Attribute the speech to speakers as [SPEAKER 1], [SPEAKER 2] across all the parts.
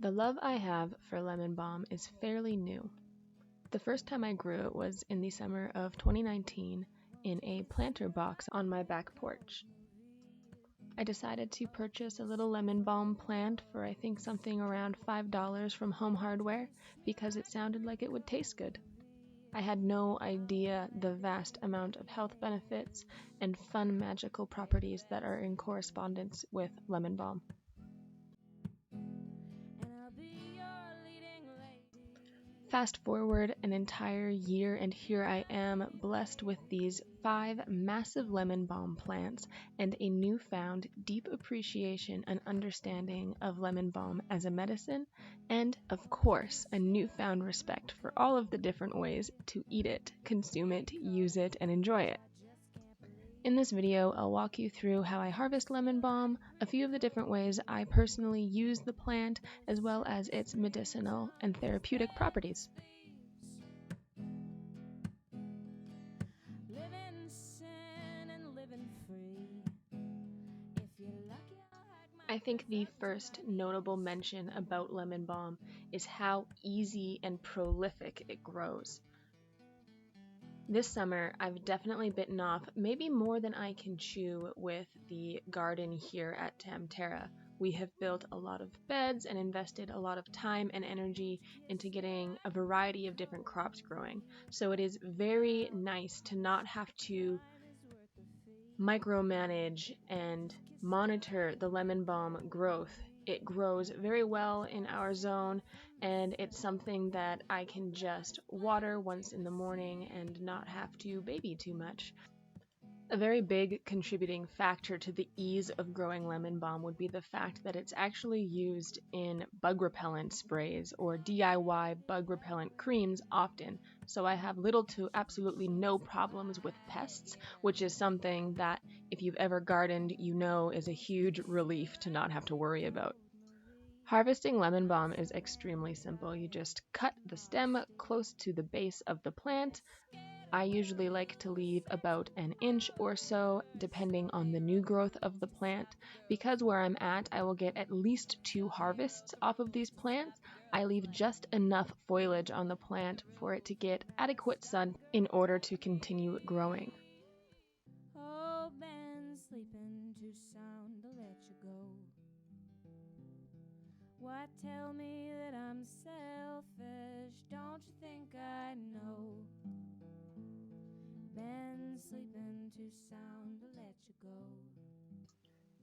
[SPEAKER 1] The love I have for lemon balm is fairly new. The first time I grew it was in the summer of 2019 in a planter box on my back porch. I decided to purchase a little lemon balm plant for I think something around $5 from Home Hardware because it sounded like it would taste good. I had no idea the vast amount of health benefits and fun magical properties that are in correspondence with lemon balm. Fast forward an entire year and here I am blessed with these 5 massive lemon balm plants and a newfound deep appreciation and understanding of lemon balm as a medicine, and of course a newfound respect for all of the different ways to eat it, consume it, use it, and enjoy it. In this video, I'll walk you through how I harvest lemon balm, a few of the different ways I personally use the plant, as well as its medicinal and therapeutic properties. I think the first notable mention about lemon balm is how easy and prolific it grows. This summer, I've definitely bitten off maybe more than I can chew with the garden here at tamTERRA. We have built a lot of beds and invested a lot of time and energy into getting a variety of different crops growing. So it is very nice to not have to micromanage and monitor the lemon balm growth. It grows very well in our zone, and it's something that I can just water once in the morning and not have to baby too much. A very big contributing factor to the ease of growing lemon balm would be the fact that it's actually used in bug repellent sprays or DIY bug repellent creams often, so I have little to absolutely no problems with pests, which is something that if you've ever gardened you know is a huge relief to not have to worry about. Harvesting lemon balm is extremely simple. You just cut the stem close to the base of the plant. I usually like to leave about an inch or so depending on the new growth of the plant. Because where I'm at I will get at least 2 harvests off of these plants, I leave just enough foliage on the plant for it to get adequate sun in order to continue growing.
[SPEAKER 2] Oh, been sleeping too sound to let you go. Why tell me that I'm selfish? Don't you think I know? Been sleeping too sound to let you go.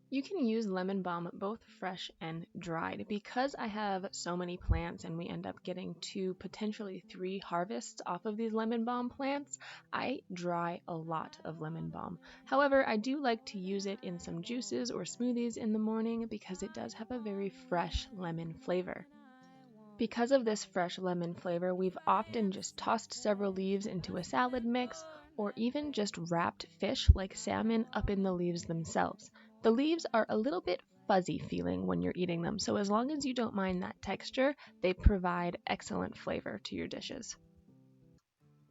[SPEAKER 1] You can use lemon balm both fresh and dried. Because I have so many plants and we end up getting 2, potentially 3 harvests off of these lemon balm plants, I dry a lot of lemon balm. However, I do like to use it in some juices or smoothies in the morning because it does have a very fresh lemon flavor. Because of this fresh lemon flavor, we've often just tossed several leaves into a salad mix or even just wrapped fish like salmon up in the leaves themselves. The leaves are a little bit fuzzy feeling when you're eating them, so as long as you don't mind that texture, they provide excellent flavor to your dishes.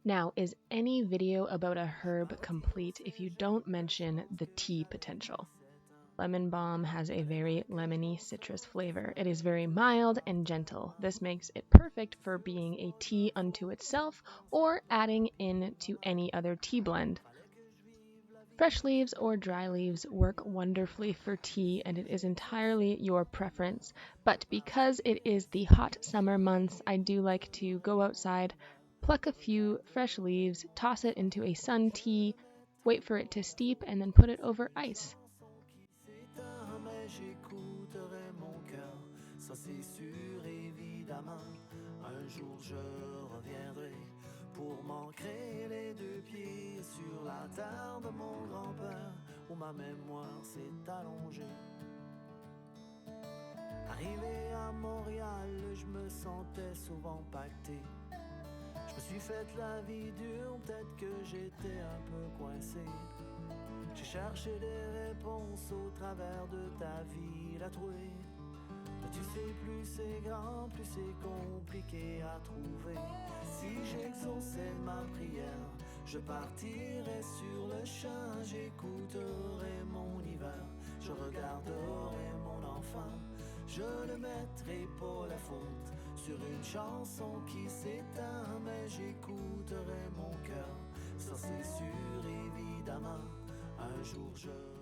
[SPEAKER 1] Now, is any video about a herb complete if you don't mention the tea potential? Lemon balm has a very lemony citrus flavor. It is very mild and gentle. This makes it perfect for being a tea unto itself or adding in to any other tea blend. Fresh leaves or dry leaves work wonderfully for tea, and it is entirely your preference. But because it is the hot summer months, I do like to go outside, pluck a few fresh leaves, toss it into a sun tea, wait for it to steep, and then put it over ice.
[SPEAKER 3] J'écouterai mon cœur, ça c'est sûr évidemment. Un jour je reviendrai pour m'ancrer les 2 pieds sur la terre de mon grand-père où ma mémoire s'est allongée. Arrivé à Montréal, je me sentais souvent pacté. Je me suis fait la vie dure, peut-être que j'étais un peu coincé. J'ai cherché des réponses au travers de ta vie, la trouver. Mais tu sais, plus c'est grand, plus c'est compliqué à trouver. Si j'exauçais ma prière, je partirais sur le champ, j'écouterais mon hiver, je regarderais mon enfant, Je ne mettrai pas la faute sur une chanson qui s'éteint, mais j'écouterai mon cœur. Ça c'est sûr, évidemment, un jour je reviens.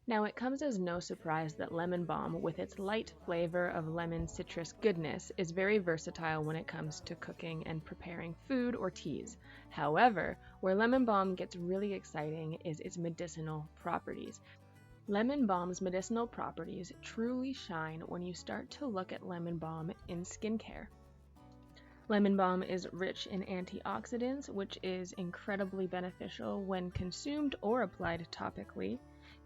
[SPEAKER 1] Now, it comes as no surprise that lemon balm, with its light flavor of lemon citrus goodness, is very versatile when it comes to cooking and preparing food or teas. However, where lemon balm gets really exciting is its medicinal properties. Lemon balm's medicinal properties truly shine when you start to look at lemon balm in skincare. Lemon balm is rich in antioxidants, which is incredibly beneficial when consumed or applied topically.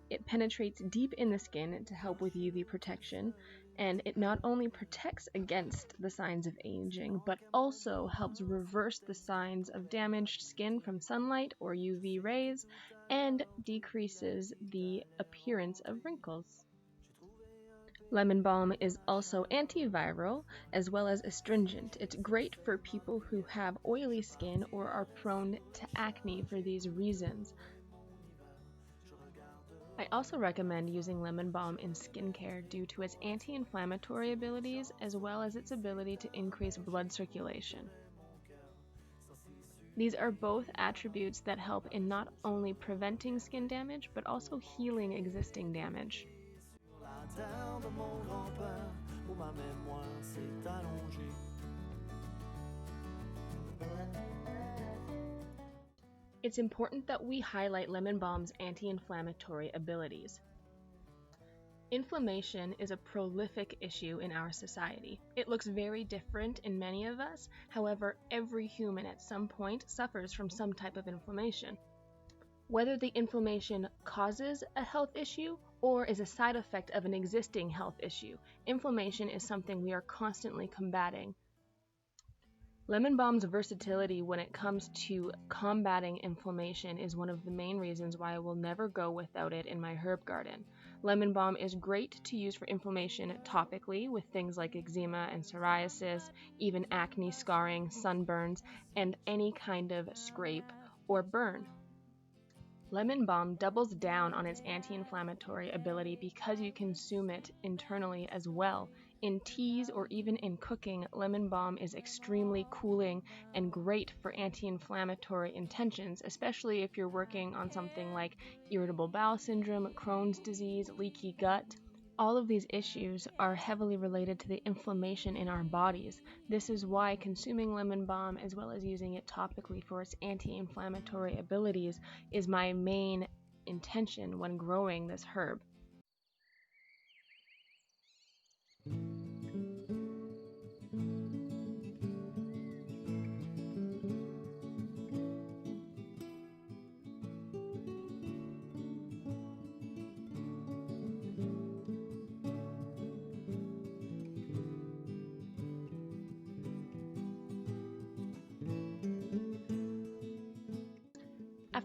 [SPEAKER 1] It penetrates deep in the skin to help with UV protection, and it not only protects against the signs of aging, but also helps reverse the signs of damaged skin from sunlight or UV rays, and decreases the appearance of wrinkles. Lemon balm is also antiviral as well as astringent. It's great for people who have oily skin or are prone to acne for these reasons. I also recommend using lemon balm in skincare due to its anti-inflammatory abilities as well as its ability to increase blood circulation. These are both attributes that help in not only preventing skin damage but also healing existing damage.
[SPEAKER 3] La terre de mon grand-père, où ma mémoire s'est allongée.
[SPEAKER 1] It's important that we highlight lemon balm's anti-inflammatory abilities. Inflammation is a prolific issue in our society. It looks very different in many of us. However, every human at some point suffers from some type of inflammation. Whether the inflammation causes a health issue or is a side effect of an existing health issue, inflammation is something we are constantly combating. Lemon balm's versatility when it comes to combating inflammation is one of the main reasons why I will never go without it in my herb garden. Lemon balm is great to use for inflammation topically with things like eczema and psoriasis, even acne, scarring, sunburns, and any kind of scrape or burn. Lemon balm doubles down on its anti-inflammatory ability because you consume it internally as well. In teas or even in cooking, lemon balm is extremely cooling and great for anti-inflammatory intentions, especially if you're working on something like irritable bowel syndrome, Crohn's disease, leaky gut. All of these issues are heavily related to the inflammation in our bodies. This is why consuming lemon balm as well as using it topically for its anti-inflammatory abilities is my main intention when growing this herb.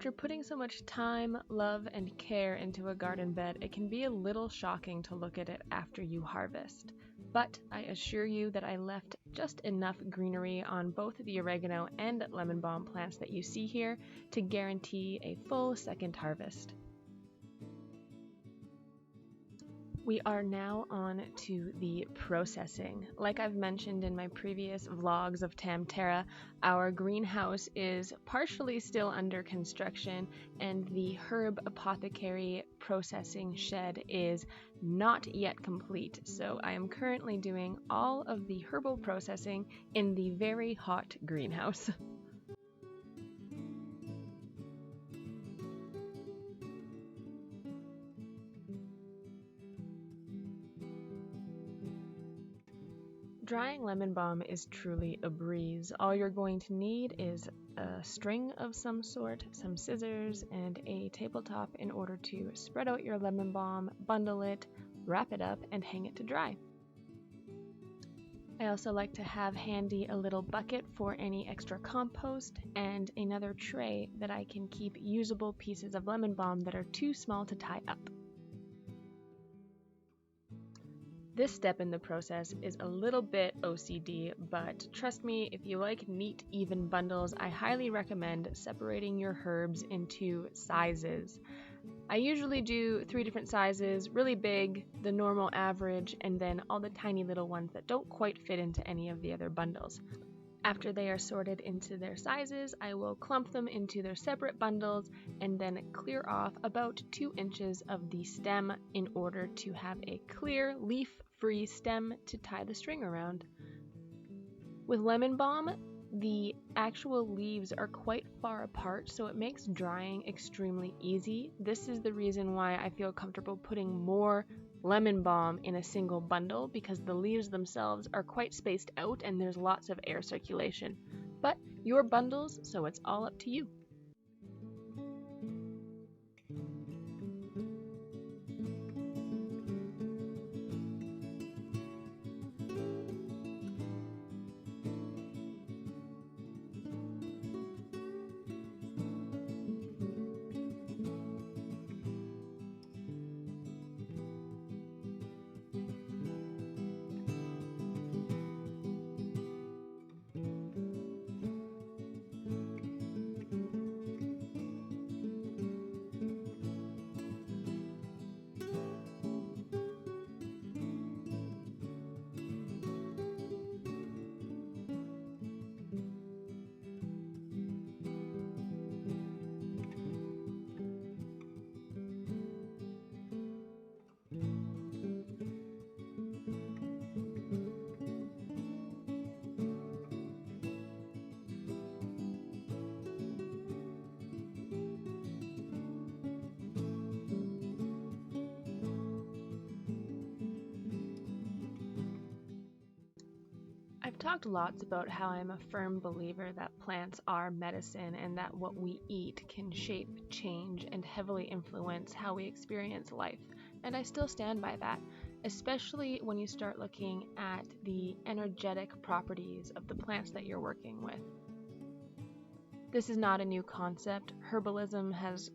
[SPEAKER 1] After putting so much time, love, and care into a garden bed, it can be a little shocking to look at it after you harvest. But I assure you that I left just enough greenery on both the oregano and lemon balm plants that you see here to guarantee a full second harvest. We are now on to the processing. Like I've mentioned in my previous vlogs of tamTERRA, our greenhouse is partially still under construction and the herb apothecary processing shed is not yet complete. So I am currently doing all of the herbal processing in the very hot greenhouse. Drying lemon balm is truly a breeze. All you're going to need is a string of some sort, some scissors, and a tabletop in order to spread out your lemon balm, bundle it, wrap it up, and hang it to dry. I also like to have handy a little bucket for any extra compost and another tray that I can keep usable pieces of lemon balm that are too small to tie up. This step in the process is a little bit OCD, but trust me, if you like neat, even bundles, I highly recommend separating your herbs into sizes. I usually do 3 different sizes, really big, the normal average, and then all the tiny little ones that don't quite fit into any of the other bundles. After they are sorted into their sizes, I will clump them into their separate bundles and then clear off about 2 inches of the stem in order to have a clear, leaf-free stem to tie the string around. With lemon balm, the actual leaves are quite far apart, so it makes drying extremely easy. This is the reason why I feel comfortable putting more lemon balm in a single bundle, because the leaves themselves are quite spaced out and there's lots of air circulation. But your bundles, so it's all up to you. I've talked lots about how I'm a firm believer that plants are medicine and that what we eat can shape, change, and heavily influence how we experience life. And I still stand by that, especially when you start looking at the energetic properties of the plants that you're working with. This is not a new concept. Herbalism has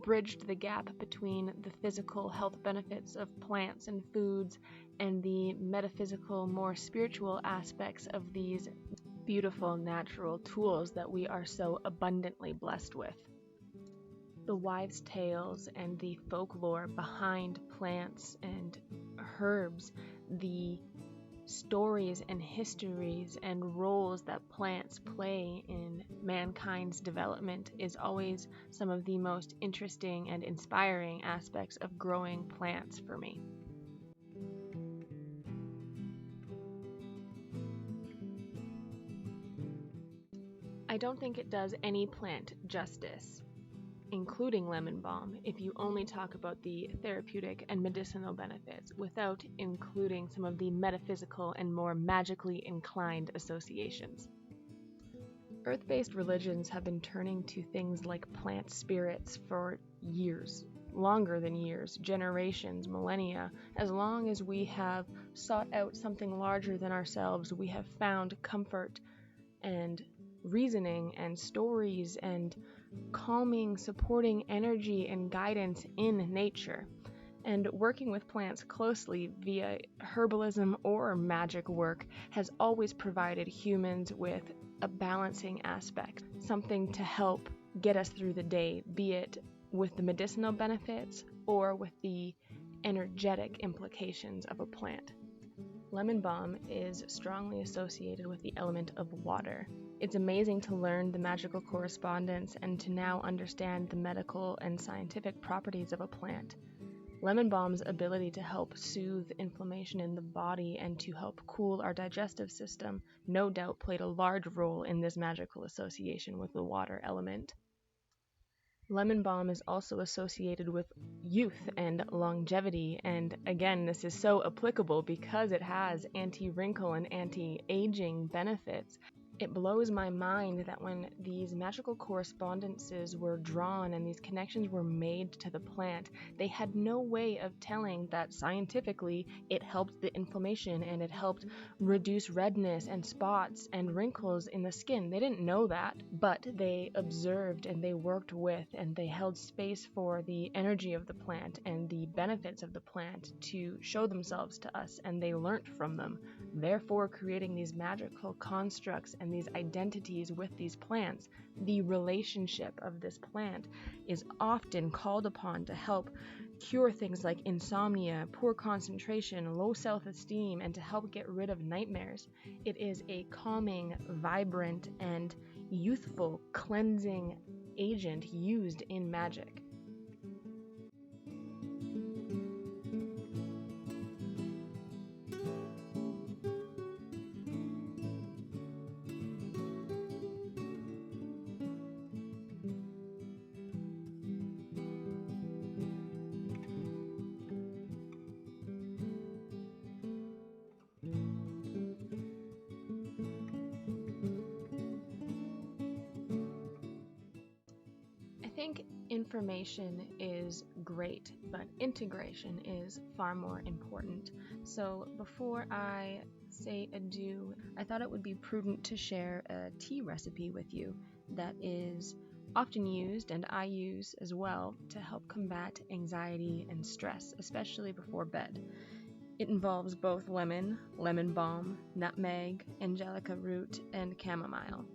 [SPEAKER 1] bridged the gap between the physical health benefits of plants and foods and the metaphysical, more spiritual aspects of these beautiful natural tools that we are so abundantly blessed with. The wives' tales and the folklore behind plants and herbs, the stories and histories and roles that plants play in mankind's development is always some of the most interesting and inspiring aspects of growing plants for me. I don't think it does any plant justice, including lemon balm, if you only talk about the therapeutic and medicinal benefits without including some of the metaphysical and more magically inclined associations. Earth-based religions have been turning to things like plant spirits for years, longer than years, generations, millennia. As long as we have sought out something larger than ourselves, we have found comfort and reasoning and stories and calming, supporting energy and guidance in nature. And working with plants closely via herbalism or magic work has always provided humans with a balancing aspect, something to help get us through the day, be it with the medicinal benefits or with the energetic implications of a plant. Lemon balm is strongly associated with the element of water. It's amazing to learn the magical correspondence and to now understand the medical and scientific properties of a plant. Lemon balm's ability to help soothe inflammation in the body and to help cool our digestive system no doubt played a large role in this magical association with the water element. Lemon balm is also associated with youth and longevity, and again, this is so applicable because it has anti-wrinkle and anti-aging benefits. It blows my mind that when these magical correspondences were drawn and these connections were made to the plant, they had no way of telling that scientifically it helped the inflammation and it helped reduce redness and spots and wrinkles in the skin. They didn't know that, but they observed and they worked with and they held space for the energy of the plant and the benefits of the plant to show themselves to us, and they learnt from them, therefore creating these magical constructs and and these identities with these plants, the relationship of this plant is often called upon to help cure things like insomnia, poor concentration, low self-esteem, and to help get rid of nightmares. It is a calming, vibrant, and youthful cleansing agent used in magic. I think information is great, but integration is far more important. So before I say adieu, I thought it would be prudent to share a tea recipe with you that is often used, and I use as well, to help combat anxiety and stress, especially before bed. It involves both lemon balm, nutmeg, angelica root, and chamomile.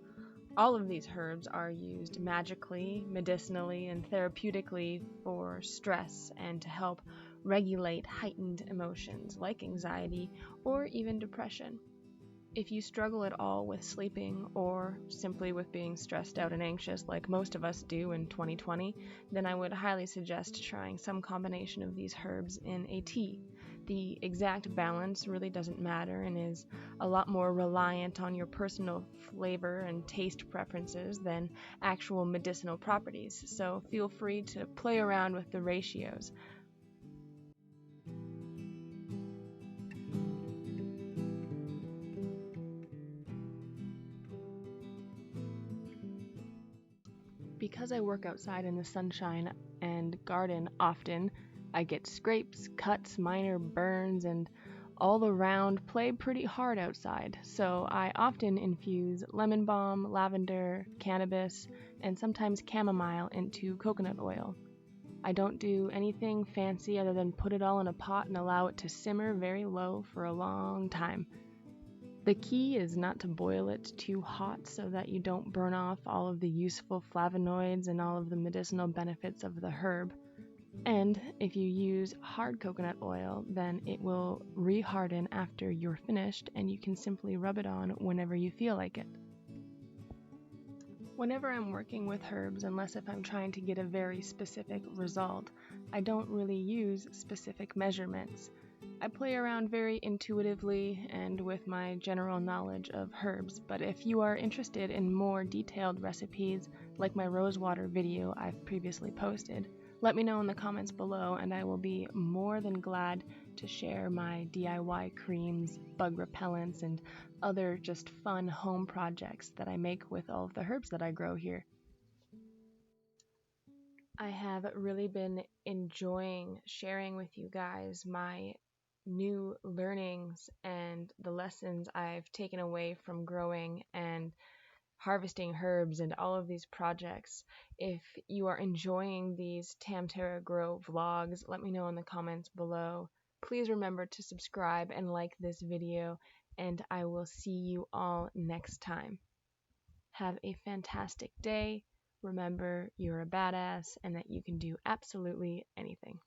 [SPEAKER 1] All of these herbs are used magically, medicinally, and therapeutically for stress and to help regulate heightened emotions like anxiety or even depression. If you struggle at all with sleeping or simply with being stressed out and anxious like most of us do in 2020, then I would highly suggest trying some combination of these herbs in a tea. The exact balance really doesn't matter and is a lot more reliant on your personal flavor and taste preferences than actual medicinal properties, so feel free to play around with the ratios. Because I work outside in the sunshine and garden often, I get scrapes, cuts, minor burns, and all around play pretty hard outside. So I often infuse lemon balm, lavender, cannabis, and sometimes chamomile into coconut oil. I don't do anything fancy other than put it all in a pot and allow it to simmer very low for a long time. The key is not to boil it too hot so that you don't burn off all of the useful flavonoids and all of the medicinal benefits of the herb. And if you use hard coconut oil, then it will reharden after you're finished and you can simply rub it on whenever you feel like it. Whenever I'm working with herbs, unless if I'm trying to get a very specific result, I don't really use specific measurements. I play around very intuitively and with my general knowledge of herbs, but if you are interested in more detailed recipes like my rosewater video I've previously posted, let me know in the comments below and I will be more than glad to share my DIY creams, bug repellents, and other just fun home projects that I make with all of the herbs that I grow here. I have really been enjoying sharing with you guys my new learnings and the lessons I've taken away from growing and harvesting herbs and all of these projects. If you are enjoying these tamTERRA Grow vlogs, let me know in the comments below. Please remember to subscribe and like this video, and I will see you all next time. Have a fantastic day. Remember, you're a badass and that you can do absolutely anything.